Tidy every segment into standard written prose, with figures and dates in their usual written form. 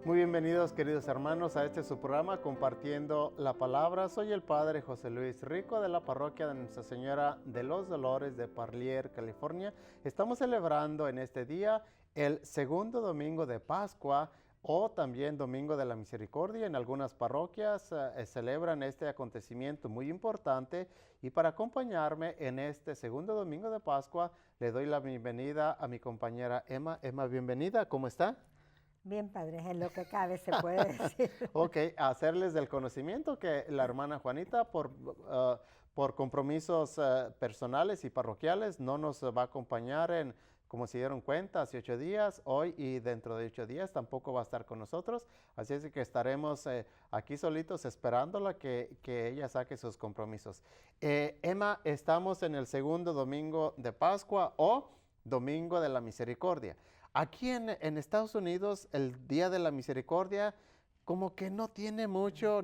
Muy bienvenidos, queridos hermanos, a este su programa Compartiendo la Palabra. Soy el Padre José Luis Rico de la parroquia de Nuestra Señora de los Dolores de Parlier, California. Estamos celebrando en este día el segundo domingo de Pascua o también Domingo de la Misericordia. En algunas parroquias celebran este acontecimiento muy importante, y para acompañarme en este segundo domingo de Pascua le doy la bienvenida a mi compañera Emma. Emma, bienvenida, ¿cómo está? Bien, padre, en lo que cabe se puede decir. Ok, hacerles del conocimiento que la hermana Juanita, por compromisos personales y parroquiales, no nos va a acompañar en, como se dieron cuenta, hace 8 días, hoy y dentro de 8 días tampoco va a estar con nosotros. Así es que estaremos aquí solitos esperándola que ella saque sus compromisos. Emma, estamos en el segundo domingo de Pascua o Domingo de la Misericordia. Aquí en Estados Unidos, el Día de la Misericordia como que no tiene mucha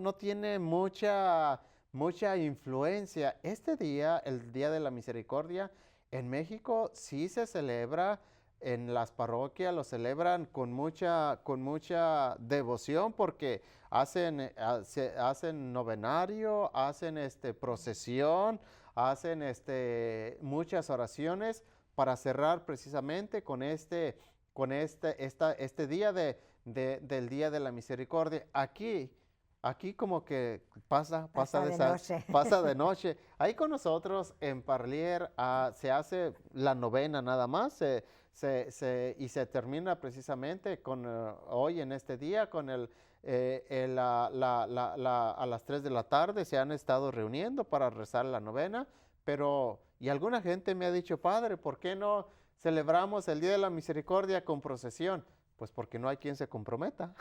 influencia. Este día, el Día de la Misericordia, en México sí se celebra, en las parroquias lo celebran con mucha devoción, porque hacen novenario, hacen procesión, hacen muchas oraciones para cerrar precisamente con este día del Día de la Misericordia. Aquí como que pasa De noche. pasa de noche. Ahí con nosotros en Parlier se hace la novena nada más, y se termina precisamente con hoy en este día con a las 3 de la tarde se han estado reuniendo para rezar la novena. Y alguna gente me ha dicho: Padre, ¿por qué no celebramos el Día de la Misericordia con procesión? Pues porque no hay quien se comprometa.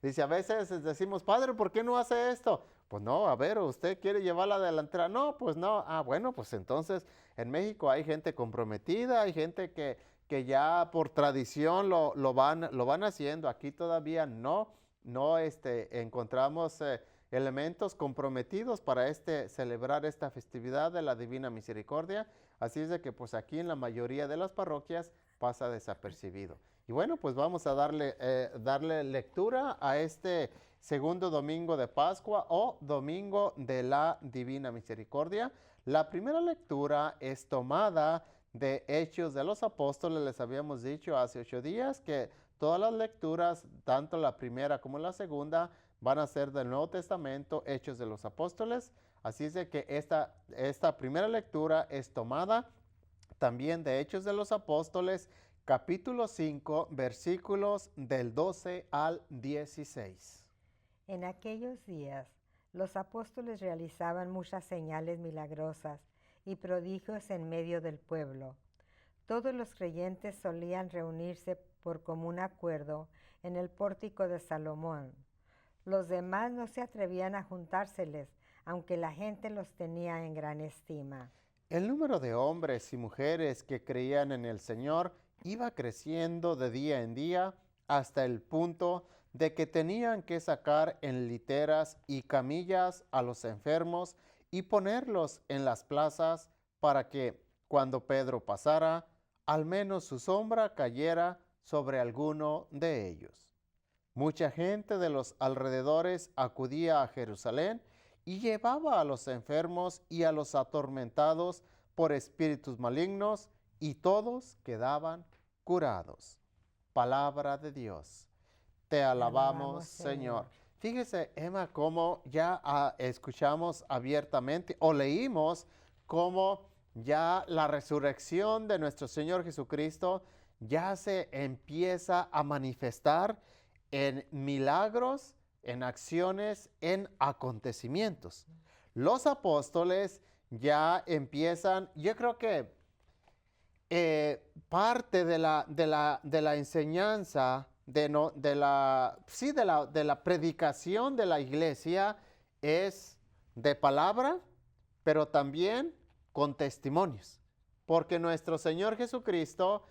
Dice, a veces decimos: Padre, ¿por qué no hace esto? Pues no, a ver, ¿usted quiere llevar la delantera? No, pues no. Ah, bueno, pues entonces en México hay gente comprometida, hay gente que ya por tradición lo van haciendo. Aquí todavía no encontramos elementos comprometidos para celebrar esta festividad de la Divina Misericordia. Así es de que pues aquí en la mayoría de las parroquias pasa desapercibido. Y bueno, pues vamos a darle lectura a este segundo domingo de Pascua o Domingo de la Divina Misericordia. La primera lectura es tomada de Hechos de los Apóstoles. Les habíamos dicho hace 8 días que todas las lecturas, tanto la primera como la segunda, van a ser del Nuevo Testamento, Hechos de los Apóstoles. Así es de que esta primera lectura es tomada también de Hechos de los Apóstoles, capítulo 5, versículos del 12 al 16. En aquellos días, los apóstoles realizaban muchas señales milagrosas y prodigios en medio del pueblo. Todos los creyentes solían reunirse por común acuerdo en el pórtico de Salomón. Los demás no se atrevían a juntárseles, aunque la gente los tenía en gran estima. El número de hombres y mujeres que creían en el Señor iba creciendo de día en día hasta el punto de que tenían que sacar en literas y camillas a los enfermos y ponerlos en las plazas para que, cuando Pedro pasara, al menos su sombra cayera sobre alguno de ellos. Mucha gente de los alrededores acudía a Jerusalén y llevaba a los enfermos y a los atormentados por espíritus malignos, y todos quedaban curados. Palabra de Dios. Te alabamos, Señor. Fíjese, Emma, cómo ya escuchamos abiertamente o leímos cómo ya la resurrección de nuestro Señor Jesucristo ya se empieza a manifestar en milagros, en acciones, en acontecimientos. Los apóstoles ya empiezan, yo creo que parte de la enseñanza, de la predicación de la iglesia es de palabra, pero también con testimonios. Porque nuestro Señor Jesucristo,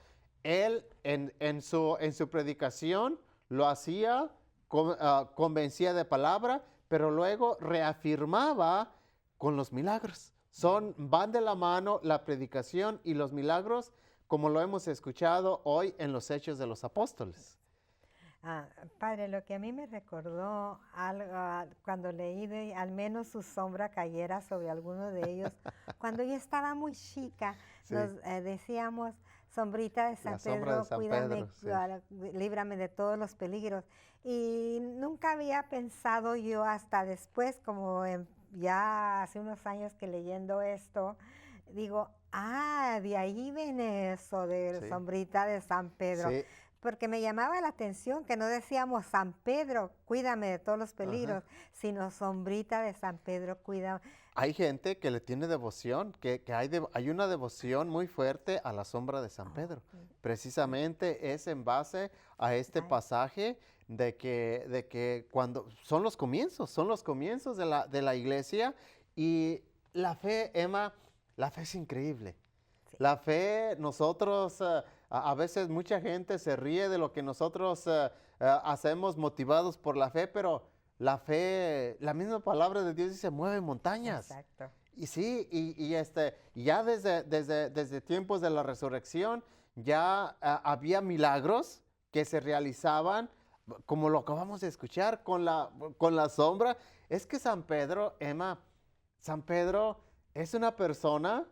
Él en su predicación lo hacía, convencía de palabra, pero luego reafirmaba con los milagros. Van de la mano la predicación y los milagros, como lo hemos escuchado hoy en los Hechos de los Apóstoles. Ah, padre, lo que a mí me recordó algo, cuando leí de al menos su sombra cayera sobre alguno de ellos, cuando yo estaba muy chica, nos Sí, decíamos, sombrita de la San sombra de Pedro, San cuídame, Pedro, sí. líbrame de todos los peligros. Y nunca había pensado yo hasta después, ya hace unos años que leyendo esto, digo, de ahí viene eso de Sí, sombrita de San Pedro, sí, porque me llamaba la atención que no decíamos San Pedro, cuídame de todos los ajá. peligros, sino sombrita de San Pedro, cuídame. Hay gente que le tiene devoción, que hay una devoción muy fuerte a la sombra de San Oh, Pedro. Precisamente es en base a este ay, pasaje de que cuando son los comienzos de la iglesia y la fe, Emma, la fe es increíble. sí, La fe, nosotros, a veces mucha gente se ríe de lo que nosotros hacemos motivados por la fe, pero la fe, la misma palabra de Dios dice, mueve montañas. exacto. Y sí, y ya desde tiempos de la resurrección, ya había milagros que se realizaban, como lo acabamos de escuchar, con la sombra. Es que San Pedro, Emma, San Pedro es una persona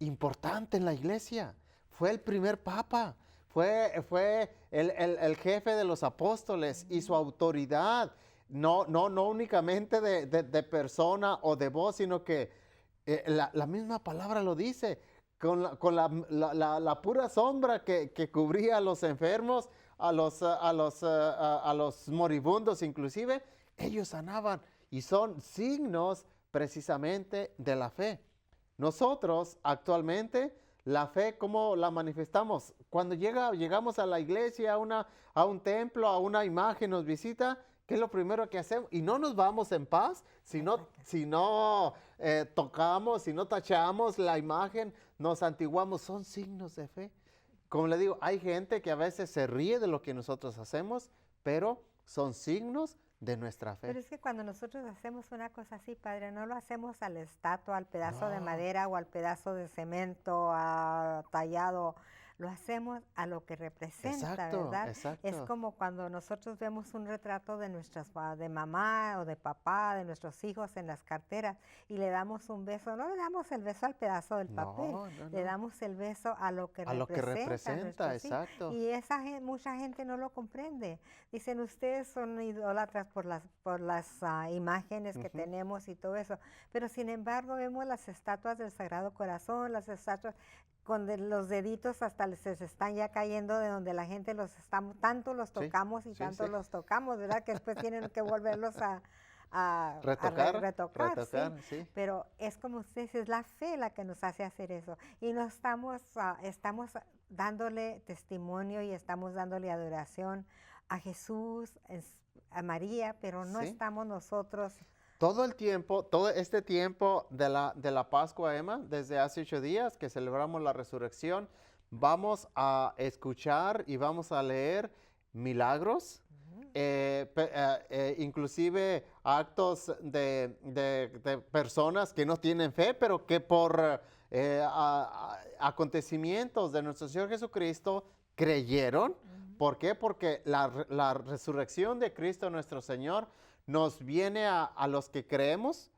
importante en la iglesia. Fue el primer papa, fue el jefe de los apóstoles y su Mm, autoridad, no únicamente de persona o de voz, sino que la misma palabra lo dice, con la pura sombra que cubría a los enfermos, a los moribundos inclusive, ellos sanaban y son signos precisamente de la fe. Nosotros actualmente la fe, ¿cómo la manifestamos? Cuando llegamos a la iglesia, a un templo, a una imagen, nos visita, ¿qué es lo primero que hacemos? Y no nos vamos en paz exacto. si no tocamos, si no tachamos la imagen, nos antiguamos. Son signos de fe. Como le digo, hay gente que a veces se ríe de lo que nosotros hacemos, pero son signos de nuestra fe. Pero es que cuando nosotros hacemos una cosa así, padre, no lo hacemos a la estatua, al pedazo de No, madera o al pedazo de cemento tallado, lo hacemos a lo que representa, exacto, ¿verdad? Es exacto. como cuando nosotros vemos un retrato de de mamá o de papá, de nuestros hijos en las carteras y le damos un beso, no le damos el beso al pedazo del papel, No, no, le no. damos el beso a lo que A lo que representan representa, nuestros hijos. exacto. Y mucha gente no lo comprende. Dicen, ustedes son idólatras por las imágenes que Ujú. tenemos y todo eso. Pero sin embargo vemos las estatuas del Sagrado Corazón, las estatuas con los deditos hasta se están ya cayendo de donde la gente tanto los Sí, tocamos y sí, tanto sí. los tocamos, ¿verdad? Que después tienen que volverlos Retocar, retocar, sí. retocar, sí. Pero es como usted dice, es la fe la que nos hace hacer eso. Y no estamos dándole testimonio y estamos dándole adoración a Jesús, a María, pero no Sí. estamos nosotros. Todo el tiempo, todo este tiempo de la Pascua, Emma, desde hace 8 días que celebramos la resurrección, vamos a escuchar y vamos a leer milagros, Ujú, inclusive actos de personas que no tienen fe, pero que por acontecimientos de nuestro Señor Jesucristo creyeron. ujú. ¿Por qué? Porque la resurrección de Cristo nuestro Señor nos viene a los que creemos,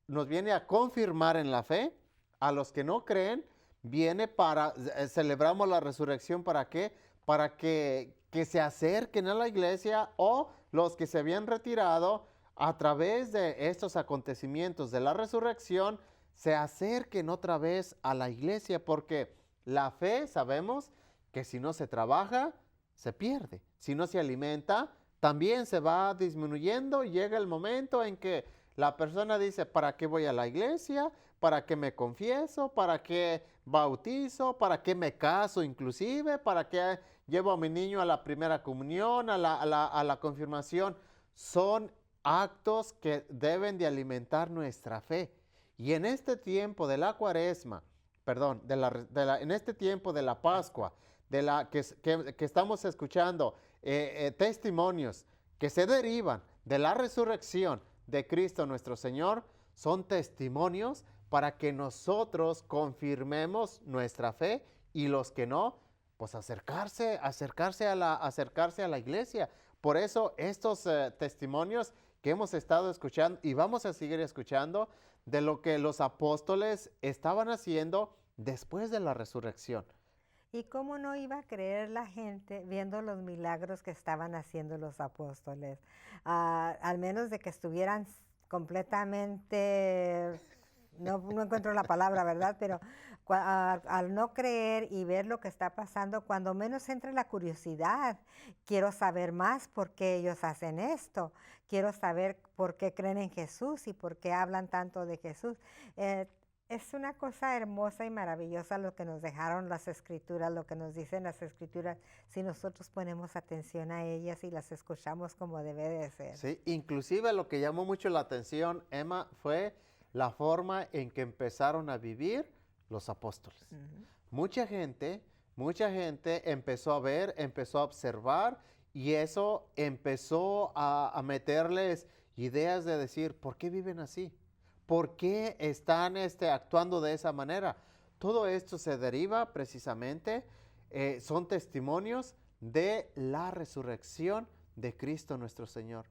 nos viene a confirmar en la fe, a los que no creen, viene celebramos la resurrección, ¿para qué? Para que se acerquen a la iglesia o los que se habían retirado a través de estos acontecimientos de la resurrección, se acerquen otra vez a la iglesia, porque la fe, sabemos que si no se trabaja, se pierde. Si no se alimenta, también se va disminuyendo y llega el momento en que la persona dice, ¿para qué voy a la iglesia? ¿Para qué me confieso? ¿Para qué bautizo? ¿Para qué me caso inclusive? ¿Para qué llevo a mi niño a la primera comunión, a la confirmación? Son actos que deben de alimentar nuestra fe. Y en este tiempo de la cuaresma, perdón, en este tiempo de la Pascua, que estamos escuchando testimonios que se derivan de la resurrección de Cristo nuestro Señor, son testimonios para que nosotros confirmemos nuestra fe y los que no, pues acercarse a la iglesia. Por eso estos testimonios que hemos estado escuchando y vamos a seguir escuchando de lo que los apóstoles estaban haciendo después de la resurrección. ¿Y cómo no iba a creer la gente viendo los milagros que estaban haciendo los apóstoles? Al menos de que estuvieran completamente, no encuentro la palabra, ¿verdad? Pero al no creer y ver lo que está pasando, cuando menos entra la curiosidad, quiero saber más por qué ellos hacen esto, quiero saber por qué creen en Jesús y por qué hablan tanto de Jesús. Es una cosa hermosa y maravillosa lo que nos dejaron las escrituras, lo que nos dicen las escrituras, si nosotros ponemos atención a ellas y las escuchamos como debe de ser. Sí, inclusive lo que llamó mucho la atención, Emma, fue la forma en que empezaron a vivir los apóstoles. Uh-huh. Mucha gente empezó a ver, empezó a observar y eso empezó a meterles ideas de decir, ¿por qué viven así? ¿Por qué están actuando de esa manera? Todo esto se deriva precisamente, son testimonios de la resurrección de Cristo nuestro Señor.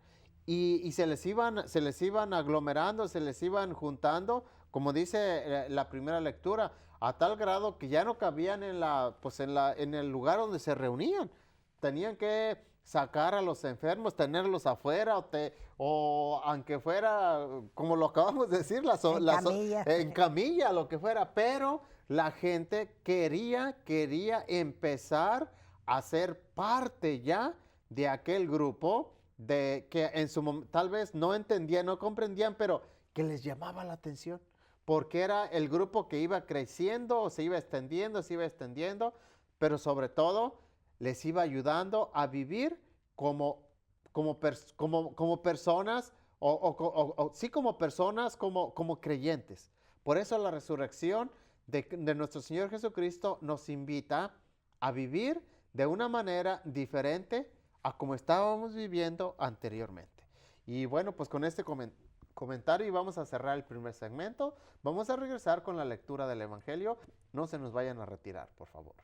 Y se les iban aglomerando, se les iban juntando, como dice la primera lectura, a tal grado que ya no cabían en el lugar donde se reunían. Tenían que sacar a los enfermos, tenerlos afuera, o aunque fuera, como lo acabamos de decir, en camilla, lo que fuera, pero la gente quería empezar a ser parte ya de aquel grupo de que en su momento tal vez no entendían, no comprendían, pero que les llamaba la atención, porque era el grupo que iba creciendo, se iba extendiendo, pero sobre todo les iba ayudando a vivir como personas, como creyentes. Por eso la resurrección de nuestro Señor Jesucristo nos invita a vivir de una manera diferente a como estábamos viviendo anteriormente. Y bueno, pues con este comentario y vamos a cerrar el primer segmento. Vamos a regresar con la lectura del Evangelio. No se nos vayan a retirar, por favor.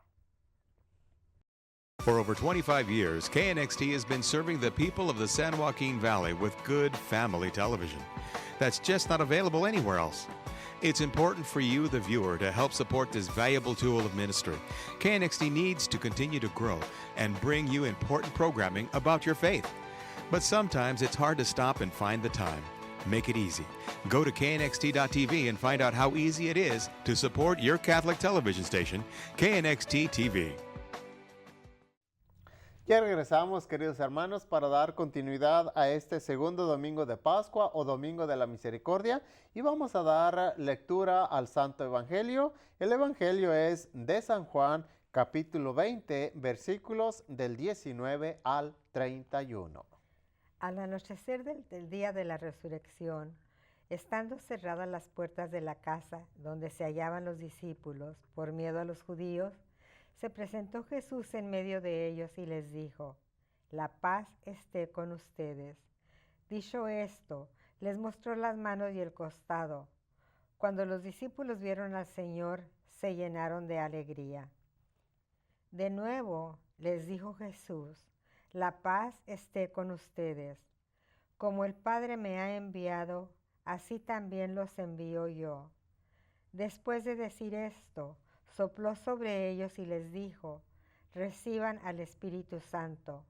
For over 25 years, KNXT has been serving the people of the San Joaquin Valley with good family television that's just not available anywhere else. It's important for you, the viewer, to help support this valuable tool of ministry. KNXT needs to continue to grow and bring you important programming about your faith. But sometimes it's hard to stop and find the time. Make it easy. Go to knxt.tv and find out how easy it is to support your Catholic television station, KNXT TV. Ya regresamos, queridos hermanos, para dar continuidad a este segundo domingo de Pascua o Domingo de la Misericordia y vamos a dar lectura al Santo Evangelio. El Evangelio es de San Juan, capítulo 20, versículos del 19 al 31. Al anochecer del día de la resurrección, estando cerradas las puertas de la casa donde se hallaban los discípulos por miedo a los judíos, se presentó Jesús en medio de ellos y les dijo, la paz esté con ustedes. Dicho esto, les mostró las manos y el costado. Cuando los discípulos vieron al Señor, se llenaron de alegría. De nuevo les dijo Jesús, la paz esté con ustedes. Como el Padre me ha enviado, así también los envío yo. Después de decir esto, sopló sobre ellos y les dijo, reciban al Espíritu Santo.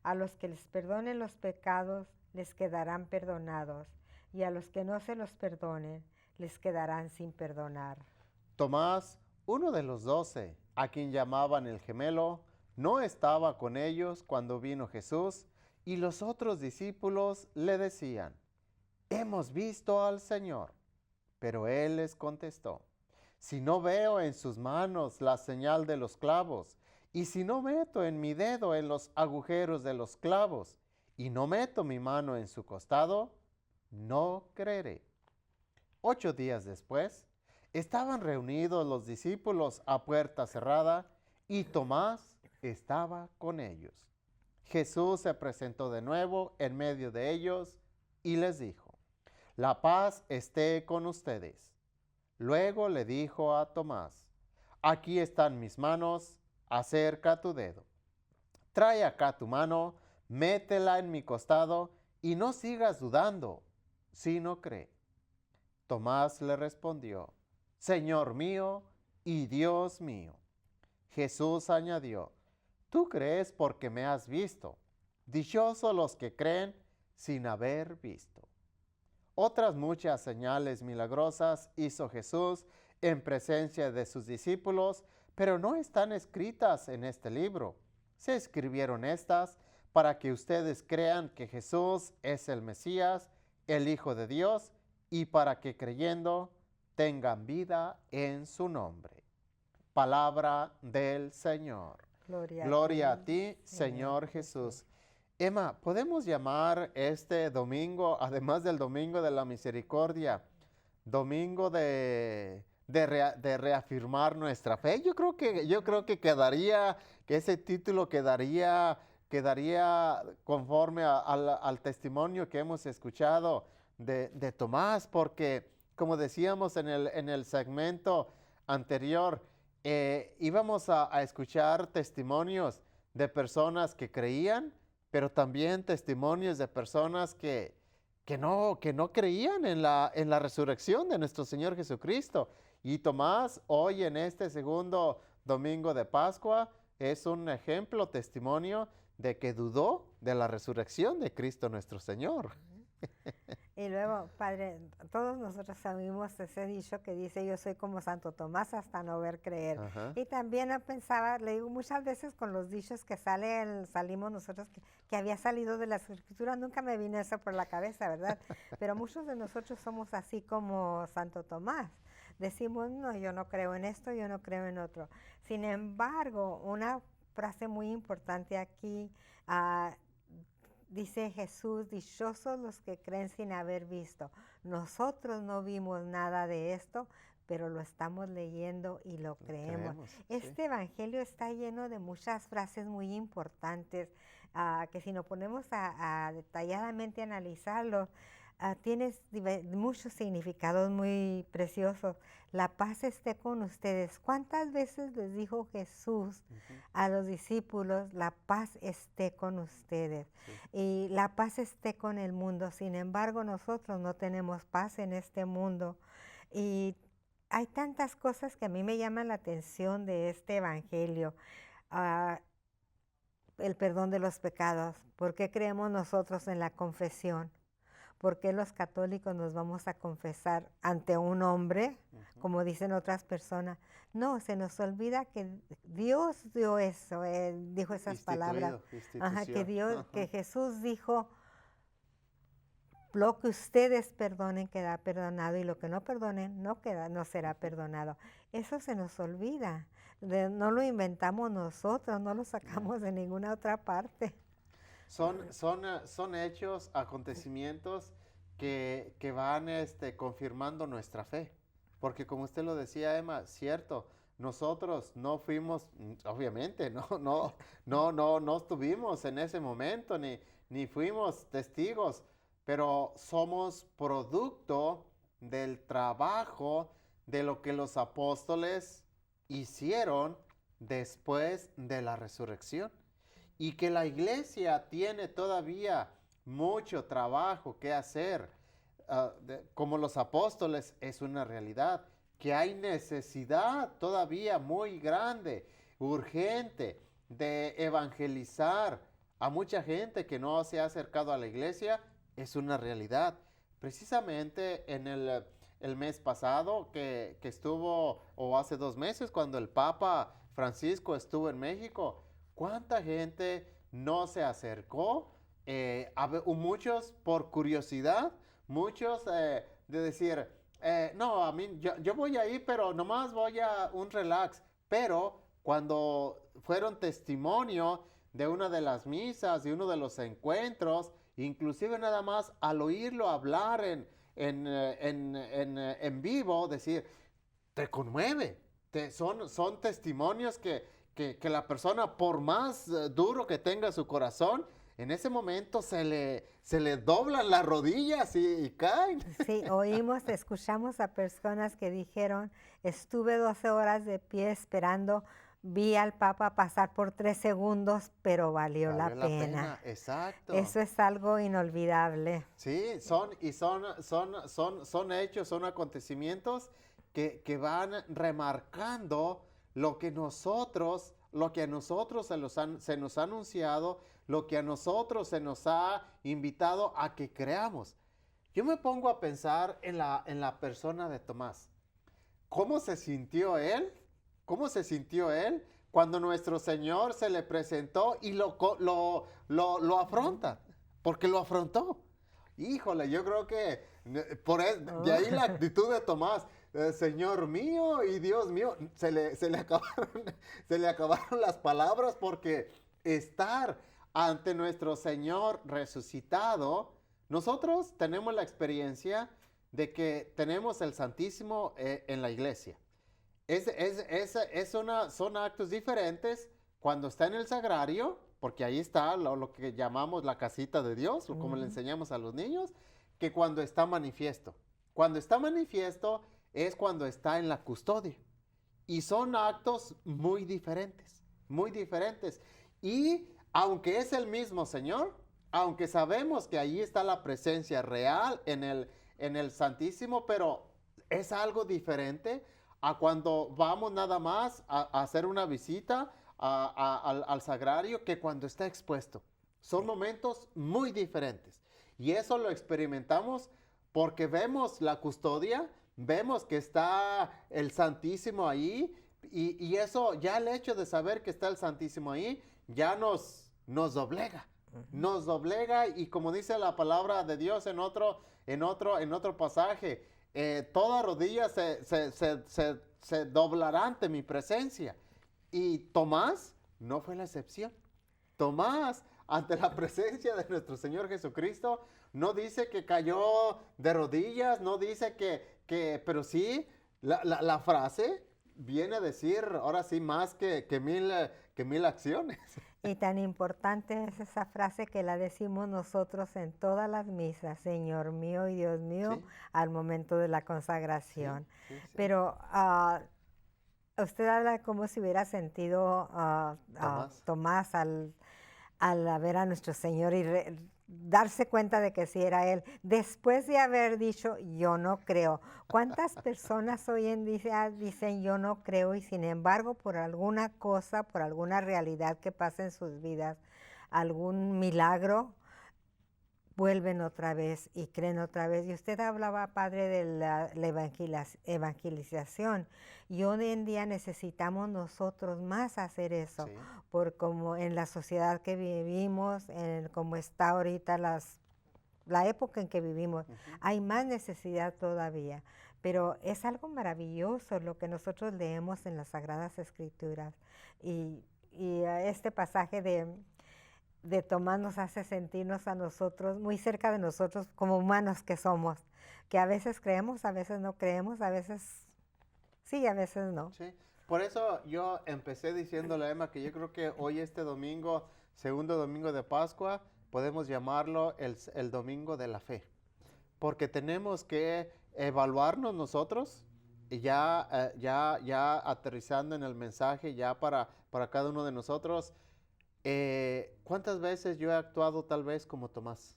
A los que les perdonen los pecados, les quedarán perdonados, y a los que no se los perdonen, les quedarán sin perdonar. Tomás, uno de los 12, a quien llamaban el gemelo, no estaba con ellos cuando vino Jesús, y los otros discípulos le decían, hemos visto al Señor. Pero él les contestó, si no veo en sus manos la señal de los clavos, y si no meto en mi dedo en los agujeros de los clavos, y no meto mi mano en su costado, no creeré. 8 días después, estaban reunidos los discípulos a puerta cerrada, y Tomás estaba con ellos. Jesús se presentó de nuevo en medio de ellos, y les dijo, la paz esté con ustedes. Luego le dijo a Tomás, aquí están mis manos, acerca tu dedo. Trae acá tu mano, métela en mi costado y no sigas dudando, sino cree. Tomás le respondió, Señor mío y Dios mío. Jesús añadió, tú crees porque me has visto. Dichosos los que creen sin haber visto. Otras muchas señales milagrosas hizo Jesús en presencia de sus discípulos, pero no están escritas en este libro. Se escribieron estas para que ustedes crean que Jesús es el Mesías, el Hijo de Dios, y para que creyendo tengan vida en su nombre. Palabra del Señor. Gloria a ti, Señor Jesús. Emma, ¿podemos llamar este domingo, además del Domingo de la Misericordia, Domingo de reafirmar nuestra fe? Yo creo que quedaría, que ese título quedaría conforme al testimonio que hemos escuchado de Tomás, porque como decíamos en el segmento anterior, íbamos a escuchar testimonios de personas que creían, pero también testimonios de personas que no creían en la resurrección de nuestro Señor Jesucristo. Y Tomás, hoy en este segundo domingo de Pascua, es un ejemplo, testimonio de que dudó de la resurrección de Cristo nuestro Señor. Y luego, Padre, todos nosotros sabemos ese dicho que dice, yo soy como Santo Tomás hasta no ver creer. Ajá. Y también pensaba, le digo, muchas veces con los dichos que salimos nosotros, que había salido de las Escrituras, nunca me vino eso por la cabeza, ¿verdad? Pero muchos de nosotros somos así como Santo Tomás. Decimos, no, yo no creo en esto, yo no creo en otro. Sin embargo, una frase muy importante aquí, dice Jesús, dichosos los que creen sin haber visto. Nosotros no vimos nada de esto, pero lo estamos leyendo y lo creemos. Este evangelio está lleno de muchas frases muy importantes, que si nos ponemos a detalladamente analizarlo, tiene muchos significados muy preciosos. La paz esté con ustedes. ¿Cuántas veces les dijo Jesús a los discípulos, la paz esté con ustedes? Sí. Y la paz esté con el mundo. Sin embargo, nosotros no tenemos paz en este mundo. Y hay tantas cosas que a mí me llaman la atención de este evangelio. El perdón de los pecados. ¿Por qué creemos nosotros en la confesión? ¿Por qué los católicos nos vamos a confesar ante un hombre, como dicen otras personas? No, se nos olvida que Dios dio eso, dijo esas palabras. Que Jesús dijo, lo que ustedes perdonen queda perdonado y lo que no perdonen no será perdonado. Eso se nos olvida. No lo inventamos nosotros, no lo sacamos de ninguna otra parte. Son hechos, acontecimientos que van confirmando nuestra fe. Porque como usted lo decía, Emma, cierto, nosotros no fuimos, obviamente, no estuvimos en ese momento, ni fuimos testigos, pero somos producto del trabajo de lo que los apóstoles hicieron después de la resurrección. Y que la iglesia tiene todavía mucho trabajo que hacer, como los apóstoles, es una realidad, que hay necesidad todavía muy grande, urgente, de evangelizar a mucha gente que no se ha acercado a la iglesia, es una realidad. Precisamente en el mes pasado que estuvo, o hace 2 meses, cuando el Papa Francisco estuvo en México, ¿cuánta gente no se acercó? Muchos por curiosidad, muchos de decir, no, a mí, yo voy ahí, pero nomás voy a un relax. Pero cuando fueron testimonio de una de las misas, de uno de los encuentros, inclusive nada más al oírlo hablar en vivo, decir, te conmueve. Son testimonios que la persona, por más duro que tenga su corazón, en ese momento se le doblan las rodillas y caen. Sí, escuchamos a personas que dijeron, estuve 12 horas de pie esperando Vi al Papa pasar por 3 segundos, pero valió la pena. Exacto. Eso es algo inolvidable. Sí, son hechos, son acontecimientos que van remarcando lo que a nosotros se nos ha anunciado, lo que a nosotros se nos ha invitado a que creamos. Yo me pongo a pensar en la persona de Tomás. ¿Cómo se sintió él? ¿Cómo se sintió él cuando nuestro Señor se le presentó y lo afronta? Porque lo afrontó. Híjole, yo creo que de ahí la actitud de Tomás, Señor mío y Dios mío, se le acabaron las palabras, porque estar ante nuestro Señor resucitado, nosotros tenemos la experiencia de que tenemos el Santísimo en la iglesia. Son actos diferentes cuando está en el sagrario, porque ahí está lo que llamamos la casita de Dios, o como le enseñamos a los niños, que cuando está manifiesto. Cuando está manifiesto es cuando está en la custodia. Y son actos muy diferentes, muy diferentes. Y aunque es el mismo Señor, aunque sabemos que ahí está la presencia real en el Santísimo, pero es algo diferente a cuando vamos nada más a hacer una visita al sagrario, que cuando está expuesto. Son momentos muy diferentes. Y eso lo experimentamos porque vemos la custodia, vemos que está el Santísimo ahí, y eso, ya el hecho de saber que está el Santísimo ahí, ya nos doblega. Nos doblega, y como dice la palabra de Dios en otro pasaje, toda rodilla se doblará ante mi presencia. Y Tomás no fue la excepción. Tomás, ante la presencia de nuestro Señor Jesucristo, no dice que cayó de rodillas, no dice pero sí, la frase viene a decir, ahora sí, más que mil acciones. Y tan importante es esa frase que la decimos nosotros en todas las misas, Señor mío y Dios mío, sí, al momento de la consagración. Sí. Pero usted habla como si hubiera sentido Tomás al ver a nuestro Señor y darse cuenta de que sí era Él, después de haber dicho, yo no creo. ¿Cuántas personas hoy en día dicen, yo no creo, y sin embargo, por alguna cosa, por alguna realidad que pasa en sus vidas, algún milagro, vuelven otra vez y creen otra vez? Y usted hablaba, padre, de la evangelización. Y hoy en día necesitamos nosotros más hacer eso, sí, por como en la sociedad que vivimos, como está ahorita la época en que vivimos, hay más necesidad todavía. Pero es algo maravilloso lo que nosotros leemos en las Sagradas Escrituras. Y este pasaje de Tomás nos hace sentirnos a nosotros, muy cerca de nosotros, como humanos que somos, que a veces creemos, a veces no creemos, a veces sí, a veces no. Sí, por eso yo empecé diciéndole a Emma que yo creo que hoy, este domingo, segundo domingo de Pascua, podemos llamarlo el domingo de la fe, porque tenemos que evaluarnos nosotros, y ya aterrizando en el mensaje, ya para cada uno de nosotros. ¿Cuántas veces yo he actuado tal vez como Tomás?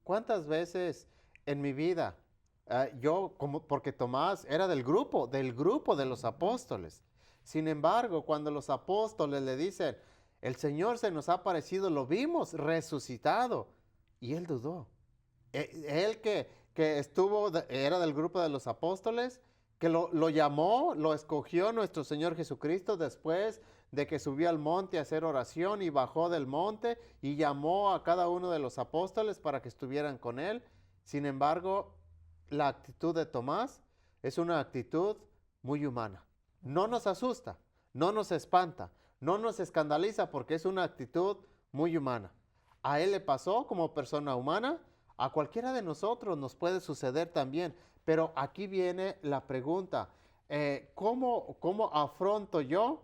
¿Cuántas veces en mi vida porque Tomás era del grupo de los apóstoles? Sin embargo, cuando los apóstoles le dicen, el Señor se nos ha aparecido, lo vimos resucitado, y él dudó. Él que era del grupo de los apóstoles, que lo llamó, lo escogió nuestro Señor Jesucristo después de que subió al monte a hacer oración, y bajó del monte y llamó a cada uno de los apóstoles para que estuvieran con él. Sin embargo, la actitud de Tomás es una actitud muy humana. No nos asusta, no nos espanta, no nos escandaliza, porque es una actitud muy humana. A él le pasó como persona humana, a cualquiera de nosotros nos puede suceder también. Pero aquí viene la pregunta, ¿cómo afronto yo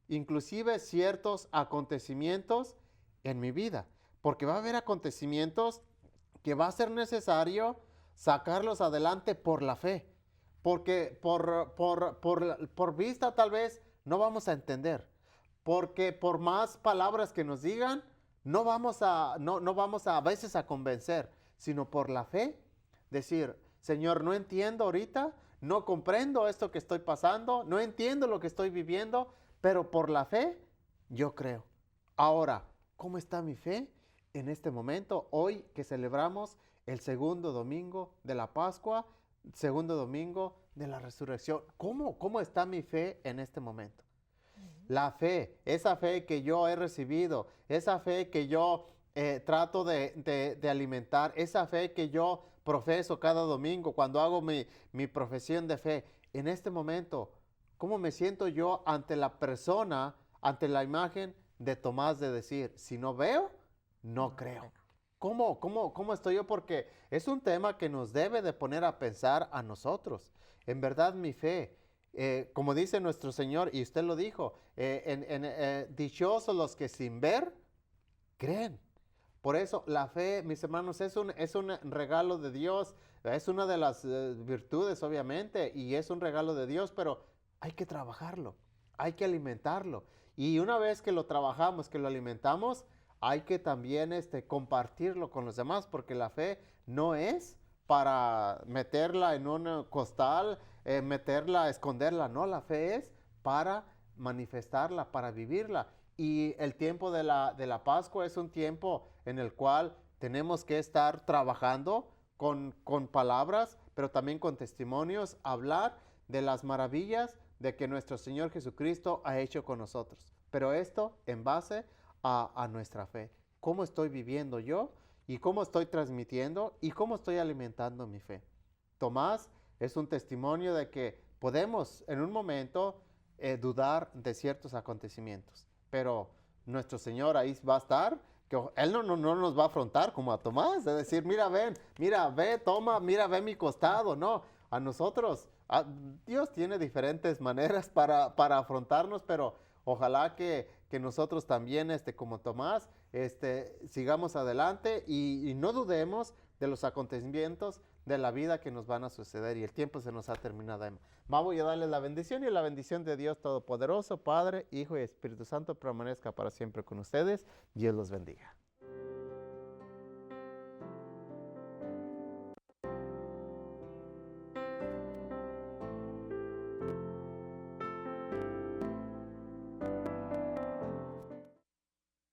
inclusive ciertos acontecimientos en mi vida? Porque va a haber acontecimientos que va a ser necesario sacarlos adelante por la fe, porque por vista tal vez no vamos a entender, porque por más palabras que nos digan, no vamos a veces a convencer, sino por la fe, decir, Señor, no entiendo ahorita, no comprendo esto que estoy pasando, no entiendo lo que estoy viviendo, pero por la fe, yo creo. Ahora, ¿cómo está mi fe en este momento? Hoy que celebramos el segundo domingo de la Pascua, segundo domingo de la resurrección. ¿Cómo está mi fe en este momento? La fe, esa fe que yo he recibido, esa fe que yo trato de alimentar, esa fe que yo profeso cada domingo cuando hago mi profesión de fe. En este momento, ¿cómo me siento yo ante la persona, ante la imagen de Tomás de decir, si no veo, no creo? ¿Cómo estoy yo? Porque es un tema que nos debe de poner a pensar a nosotros. En verdad, mi fe, como dice nuestro Señor, y usted lo dijo, dichosos los que sin ver, creen. Por eso la fe, mis hermanos, es un regalo de Dios, es una de las virtudes, obviamente, y es un regalo de Dios, pero hay que trabajarlo, hay que alimentarlo. Y una vez que lo trabajamos, que lo alimentamos, hay que también compartirlo con los demás, porque la fe no es para meterla en un costal, meterla, esconderla, no, la fe es para manifestarla, para vivirla. Y el tiempo de la Pascua es un tiempo en el cual tenemos que estar trabajando con palabras, pero también con testimonios, hablar de las maravillas de que nuestro Señor Jesucristo ha hecho con nosotros. Pero esto en base a nuestra fe. ¿Cómo estoy viviendo yo? ¿Y cómo estoy transmitiendo? ¿Y cómo estoy alimentando mi fe? Tomás es un testimonio de que podemos en un momento dudar de ciertos acontecimientos. Pero nuestro Señor ahí va a estar, que Él no nos va a afrontar como a Tomás, de decir, mira, ven, mira, ve, toma, mira, ve mi costado. No, a nosotros, Dios tiene diferentes maneras para afrontarnos, pero ojalá que nosotros también, como Tomás, sigamos adelante y no dudemos de los acontecimientos de la vida que nos van a suceder, y el tiempo se nos ha terminado. Vamos a darles la bendición, y la bendición de Dios Todopoderoso, Padre, Hijo y Espíritu Santo permanezca para siempre con ustedes. Dios los bendiga.